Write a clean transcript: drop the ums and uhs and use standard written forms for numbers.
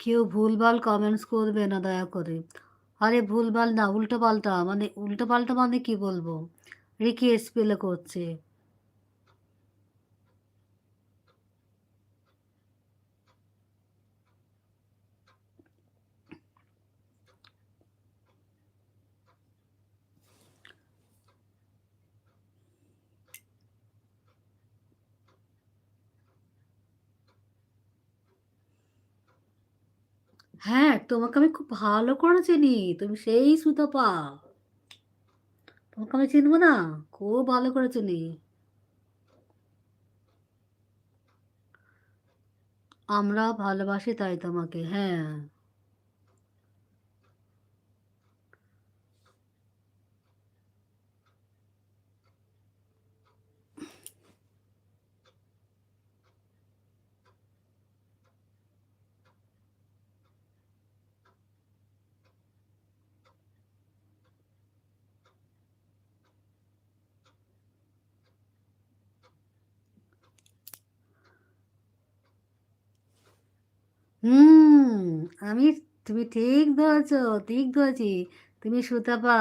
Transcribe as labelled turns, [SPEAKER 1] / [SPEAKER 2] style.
[SPEAKER 1] কেউ ভুলভাল কমেন্টস করবে না দয়া করে। আরে ভুলভাল না, উল্টোপাল্টা মানে উল্টোপাল্টা মানে কি বলবো? রিকি স্পেলে করছে। হ্যাঁ, তোমাকে আমি খুব ভালো করে চিনি। তুমি সেই সুতপা। তোমাকে আমি চিনব না? খুব ভালো করে চিনি। আমরা ভালোবাসি তাই তোমাকে। হ্যাঁ। হুম, আমি তুমি ঠিক ধরেছ, ঠিক ধরেছি। তুমি সুতপা।